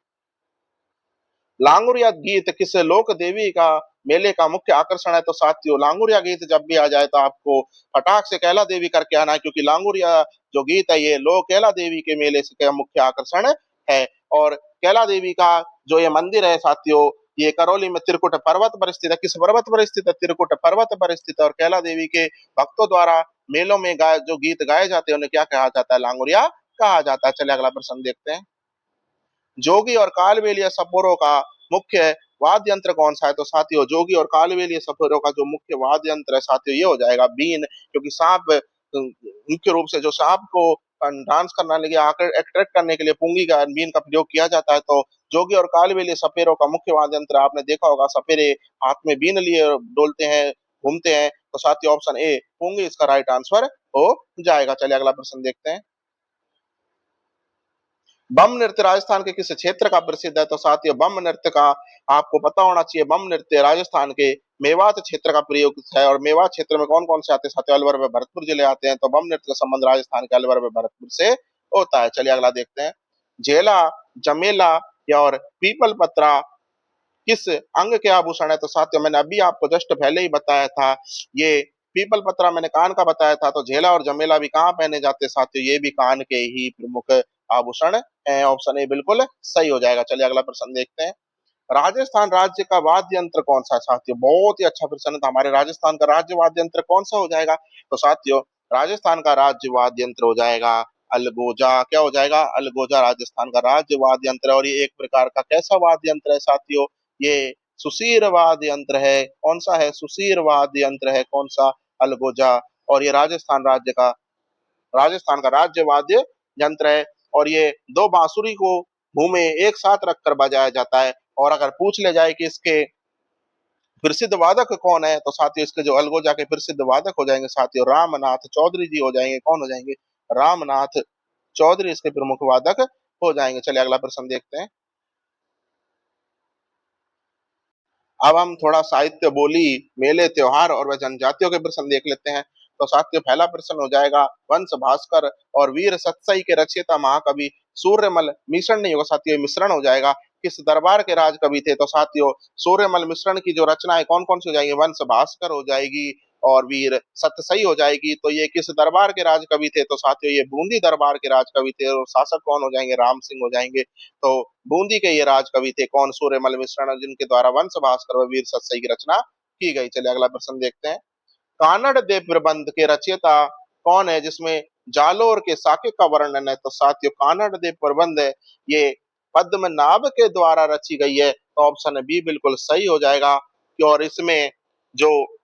Speaker 1: लांगुरिया गीत किस लोक देवी का मेले का मुख्य आकर्षण है? तो साथियों, लांगुरिया गीत जब भी आ जाए तो आपको फटाक से कैला देवी करके आना है, क्योंकि लांगुरिया जो गीत है ये लोक कैला देवी के मेले से का मुख्य आकर्षण है। और कैला देवी का जो ये मंदिर है साथियों, ये करौली में त्रिकुट पर्वत पर स्थित है। किस पर्वत पर स्थित है? त्रिकुट पर्वत पर स्थित है। और कैला देवी के भक्तों द्वारा मेलों में गाय जो गीत गाए जाते हैं उन्हें क्या कहा जाता है? लांगुरिया कहा जाता है। चलिए अगला प्रश्न देखते हैं। जोगी और कालबेलिया सपोरों का मुख्य वाद्य यंत्र कौन-सा है? तो साथियों जोगी और कालबेलिया सपेरों का जो मुख्य वाद्य यंत्र है साथियों ये हो जाएगा बीन, क्योंकि साँप मुख्य रूप से जो साँप को डांस करने लगे अट्रैक्ट करने के लिए पुंगी का बीन का प्रयोग किया जाता है। तो जोगी और कालबेलिया सपेरों का मुख्य वाद्य यंत्र आपने देखा होगा, सपेरे हाथ में बीन लिए डोलते हैं, घूमते हैं। तो साथियों ऑप्शन ए पुंगी इसका राइट आंसर हो जाएगा। चलिए अगला प्रश्न देखते हैं। बम नृत्य राजस्थान के किस क्षेत्र का प्रसिद्ध है? तो साथियों बम नृत्य का आपको पता होना चाहिए, बम नृत्य राजस्थान के मेवात क्षेत्र का प्रयुक्त है। और मेवात क्षेत्र में कौन कौन से आते हैं साथियों? अलवर व भरतपुर जिले आते हैं। तो बम नृत्य का संबंध राजस्थान के अलवर व भरतपुर से होता है। चलिए अगला देखते हैं। झेला, जमेला या और पीपल पत्रा किस अंग के आभूषण है? तो साथियों मैंने अभी आपको जस्ट पहले ही बताया था, ये पीपल पत्रा मैंने कान का बताया था। तो झेला और जमेला भी कहाँ पहने जाते हैं साथियों? ये भी कान के ही प्रमुख आभूषण है। ऑप्शन ए बिल्कुल सही हो जाएगा। चलिए अगला प्रश्न देखते हैं। राजस्थान राज्य का वाद्य यंत्र कौन सा है साथियों? बहुत ही अच्छा प्रश्न था। हमारे राजस्थान का राज्य वाद्य यंत्र कौन सा हो जाएगा? तो साथियों राजस्थान का राज्य वाद्य यंत्र हो जाएगा अलगोजा। क्या हो जाएगा? अलगोजा राजस्थान का राज्य वाद्य यंत्र है। और ये एक प्रकार का कैसा वाद्य यंत्र है साथियों? ये सुशीर वाद्य यंत्र है। कौन सा है? सुशीर वाद्य यंत्र है। कौन सा? अलगोजा। और ये राजस्थान का राज्य वाद्य यंत्र है। और ये दो बांसुरी को मुंह में एक साथ रखकर बजाया जाता है। और अगर पूछ ले जाए कि इसके प्रसिद्ध वादक कौन है? तो साथियों इसके जो अलगोजा के प्रसिद्ध वादक हो जाएंगे साथियों रामनाथ चौधरी जी हो जाएंगे। कौन हो जाएंगे? रामनाथ चौधरी इसके प्रमुख वादक हो जाएंगे। चलिए अगला प्रश्न देखते हैं। अब हम थोड़ा साहित्य, बोली, मेले, त्योहार और वह जनजातियों के प्रश्न देख लेते हैं। तो साथियों पहला प्रश्न हो जाएगा वंश भास्कर और वीर सतसई के रचयिता महाकवि सूर्यमल मिश्रण नहीं होगा साथियों, मिश्रण हो जाएगा। किस दरबार के राज कवि थे? तो साथियों सूर्यमल मिश्रण की जो रचना है कौन कौन सी हो जाएगी? वंश भास्कर हो जाएगी और वीर सतसई हो जाएगी। तो ये किस दरबार के राज कवि थे? तो साथियों ये बूंदी दरबार के राज कवि थे। और शासक कौन हो जाएंगे? राम सिंह हो जाएंगे। तो बूंदी के ये राज कवि थे कौन? सूर्यमल मिश्रण, जिनके द्वारा वंश भास्कर व वीर सतसई की रचना की गई। चलिए अगला प्रश्न देखते हैं। कानड़ देव प्रबंध के रचयिता कौन है जिसमें जालोर के साके का वर्णन है? तो साथियों कानड़ देव प्रबंध है ये पद्मनाभ के द्वारा रची गई है। तो ऑप्शन बी बिल्कुल सही हो जाएगा। और इसमें जो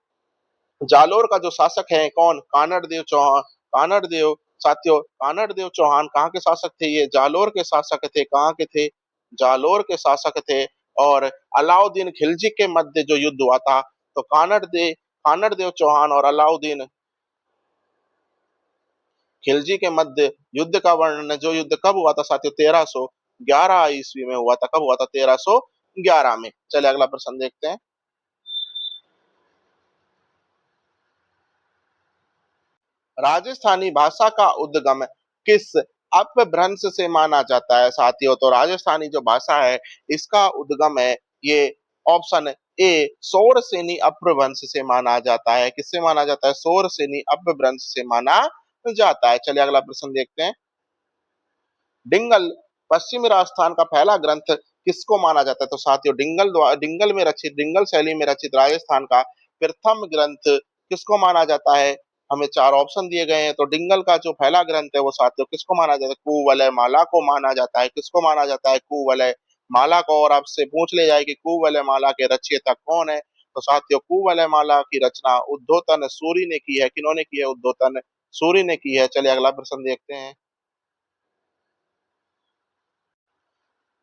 Speaker 1: जालोर का जो शासक है कौन? कानड़ देव चौहान। कानड़ देव साथियों कानड़ देव चौहान कहाँ के शासक थे? ये जालोर के शासक थे। कहाँ के थे? जालोर के शासक थे। और अलाउद्दीन खिलजी के मध्य जो युद्ध हुआ था, तो कानड़ देव चौहान और अलाउद्दीन खिलजी के मध्य युद्ध का वर्णन है। जो युद्ध कब हुआ था साथियों? 1311 ईस्वी में हुआ था। कब हुआ था? 1311 में। चलिए अगला प्रश्न देखते हैं। राजस्थानी भाषा का उद्गम किस अपभ्रंश से माना जाता है साथियों? तो राजस्थानी जो भाषा है इसका उद्गम है ये ऑप्शन ए शोरसेनी अपभ्रंश से माना जाता है। किससे माना जाता है? शोरसेनी अपभ्रंश से माना जाता है। चलिए अगला प्रश्न देखते हैं। डिंगल पश्चिमी राजस्थान का पहला ग्रंथ किसको माना जाता है? तो साथियों डिंगल शैली में रचित राजस्थान का प्रथम ग्रंथ किसको माना जाता है? हमें चार ऑप्शन दिए गए हैं। तो डिंगल का जो पहला ग्रंथ है वो साथियों किसको माना जाता है? कुवलय माला को माना जाता है। किसको माना जाता है? कुवलय माला को। और आपसे पूछ ले जाए कि कुवलय माला के रचयिता कौन है? तो साथियों कुवलय माला की रचना उद्धोतन सूरी ने की है। किन्होंने की है? उद्धोतन सूरी ने की है। चलिए अगला प्रश्न देखते हैं।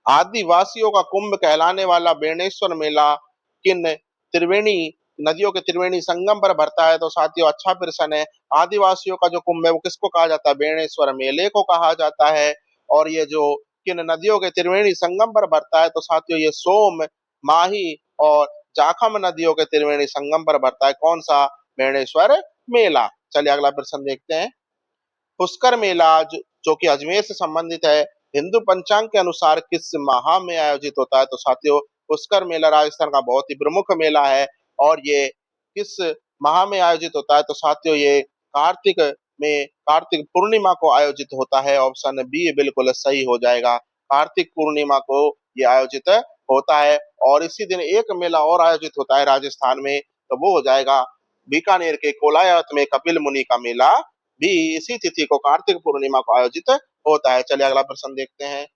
Speaker 1: आदिवासियों का कुंभ कहलाने वाला बेणेश्वर मेला किन त्रिवेणी नदियों के त्रिवेणी संगम पर भरता है? तो साथियों अच्छा प्रश्न है। आदिवासियों का जो कुंभ है वो किसको कहा जाता है? बेणेश्वर मेले को कहा जाता है। और ये जो किन नदियों के त्रिवेणी संगम पर भरता है? तो साथियों ये सोम, माही और जाखम नदियों के त्रिवेणी संगम पर भरता है। कौन सा? बेणेश्वर मेला। चलिए अगला प्रश्न देखते हैं। पुष्कर मेला जो कि अजमेर से संबंधित है, हिंदू पंचांग के अनुसार किस माह में आयोजित होता है? तो साथियों पुष्कर मेला राजस्थान का बहुत ही प्रमुख मेला है। और ये किस माह में आयोजित होता है? तो साथियों ये कार्तिक कार्तिक पूर्णिमा को आयोजित होता है। ऑप्शन बी बिल्कुल सही हो जाएगा। कार्तिक पूर्णिमा को ये आयोजित होता है। और इसी दिन एक मेला और आयोजित होता है राजस्थान में, तो वो हो जाएगा बीकानेर के कोलायत में कपिल मुनि का मेला भी इसी तिथि को कार्तिक पूर्णिमा को आयोजित होता है। चलिए अगला प्रश्न देखते हैं।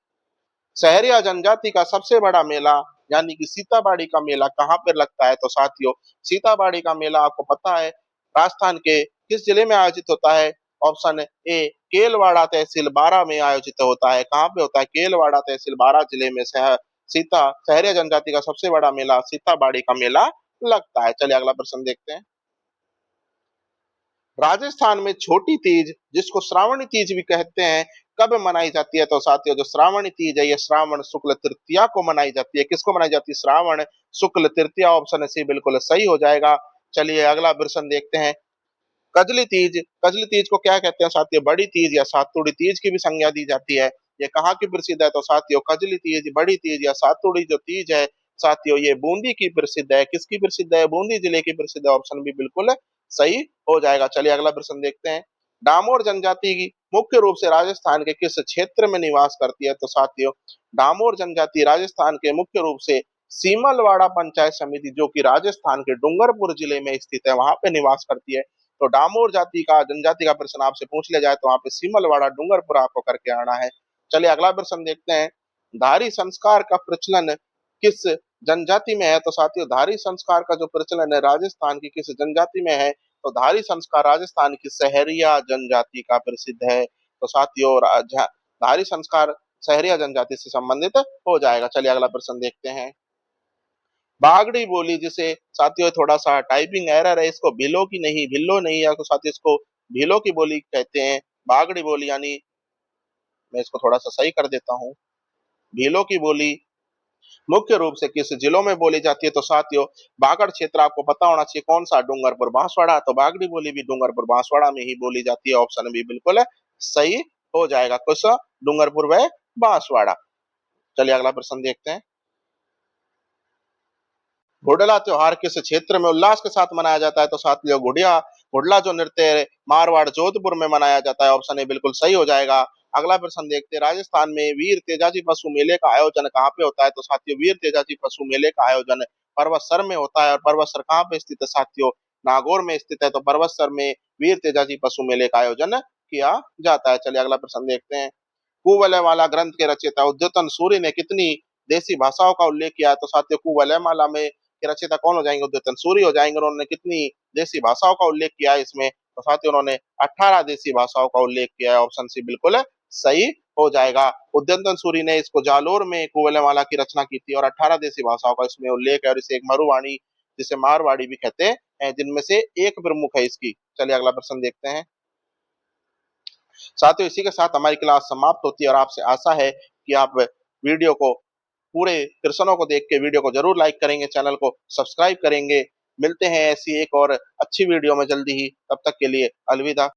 Speaker 1: शहरी या जनजाति का सबसे बड़ा मेला यानी कि सीताबाड़ी का मेला कहाँ पर लगता है? तो साथियों, सीताबाड़ी का मेला आपको पता है राजस्थान के किस जिले में आयोजित होता है? ऑप्शन ए केलवाड़ा तहसील बारा में आयोजित होता है। कहाँ पे होता है? केलवाड़ा तहसील बारा जिले में सीता सहरिया जनजाति का सबसे बड़ा मेला सीताबाड़ी का मेला लगता है। चलिए अगला प्रश्न देखते हैं। राजस्थान में छोटी तीज जिसको श्रावणी तीज भी कहते हैं कब मनाई जाती है? तो साथियों, जो श्रावणी तीज है ये श्रावण शुक्ल तृतीया को मनाई जाती है। किसको मनाई जाती है? श्रावण शुक्ल तृतीया। ऑप्शन सी बिल्कुल सही हो जाएगा। चलिए अगला प्रश्न देखते हैं। कजली तीज, कजली तीज को क्या कहते हैं साथियों? बड़ी तीज या सातुड़ी तीज की भी संज्ञा दी जाती है। ये कहाँ की प्रसिद्ध है? तो साथियों, कजली तीज, बड़ी तीज या सातुड़ी जो तीज है साथियों, ये बूंदी की प्रसिद्ध है। किसकी प्रसिद्ध है? बूंदी जिले की प्रसिद्ध है। ऑप्शन भी बिल्कुल सही हो जाएगा। चलिए अगला प्रश्न देखते हैं। डामोर जनजाति की मुख्य रूप से राजस्थान के किस क्षेत्र में निवास करती है? तो साथियों, डामोर जनजाति राजस्थान के मुख्य रूप से सीमलवाड़ा पंचायत समिति जो कि राजस्थान के डूंगरपुर जिले में स्थित है वहां पे निवास करती है। तो डामोर जाति का जनजाति का प्रश्न आपसे पूछ लिया जाए तो वहां पे सीमलवाड़ा डूंगरपुर आपको करके आना है। चलिए अगला प्रश्न देखते हैं। धारी संस्कार का प्रचलन किस जनजाति में है? तो साथियों, धारी संस्कार का जो प्रचलन है राजस्थान की किस जनजाति में है? तो धारी संस्कार राजस्थान की सहरिया जनजाति का प्रसिद्ध है। तो साथियों, धारी संस्कार सहरिया जनजाति से संबंधित हो जाएगा। चलिए अगला प्रश्न देखते हैं। बागड़ी बोली जिसे साथियों थोड़ा सा टाइपिंग एरर है, इसको भिल्लो नहीं या तो साथियों इसको भीलो की बोली कहते हैं। बागड़ी बोली यानी मैं इसको थोड़ा सा सही कर देता हूँ। भीलो की बोली मुख्य रूप से किस जिलों में बोली जाती है? तो साथियों, बागड़ क्षेत्र आपको पता होना चाहिए कौन सा? डूंगरपुर बांसवाड़ा। तो बागड़ी बोली भी डूंगरपुर बांसवाड़ा में ही बोली जाती है। ऑप्शन भी बिल्कुल सही हो जाएगा। कुछ डूंगरपुर व बांसवाड़ा। चलिए अगला प्रश्न देखते हैं। घुड़ला त्योहार किस क्षेत्र में उल्लास के साथ मनाया जाता है? तो साथियों, घुड़ला जो नृत्य है मारवाड़ जोधपुर में मनाया जाता है। ऑप्शन ए बिल्कुल सही हो जाएगा। अगला प्रश्न देखते हैं। राजस्थान में वीर तेजाजी पशु मेले का आयोजन कहाँ पे होता है? तो साथियों, वीर तेजाजी पशु मेले का आयोजन पर्वतसर में होता है। और पर्वतसर कहाँ पे स्थित है साथियों? नागौर में स्थित है। तो पर्वतसर में वीर तेजाजी पशु मेले का आयोजन किया जाता है। चलिए अगला प्रश्न देखते हैं। कुवलयमाला ग्रंथ के रचयिता उद्यतन सूरि ने कितनी देसी भाषाओं का उल्लेख किया है? तो साथियों, कुवलयमाला में के रचयिता कौन हो जाएंगे? उद्यतन सूरि हो जाएंगे। उन्होंने कितनी देसी भाषाओं का उल्लेख किया है इसमें? तो साथियों, उन्होंने 18 देसी भाषाओं का उल्लेख किया है। ऑप्शन सी बिल्कुल सही हो जाएगा। उद्यतन सूरि ने इसको जालोर में कुवलयमाला की रचना की थी और 18 देसी भाषाओं का इसमें उल्लेख है। और इसे एक मरुवाणी जिसे मारवाड़ी भी कहते हैं जिनमें से एक प्रमुख है इसकी। चलिए अगला प्रश्न देखते हैं। साथियों, इसी के साथ हमारी क्लास समाप्त होती है और आपसे आशा है कि आप वीडियो को पूरे प्रश्नों को देख के वीडियो को जरूर लाइक करेंगे, चैनल को सब्सक्राइब करेंगे। मिलते हैं ऐसी एक और अच्छी वीडियो में जल्दी ही। तब तक के लिए अलविदा।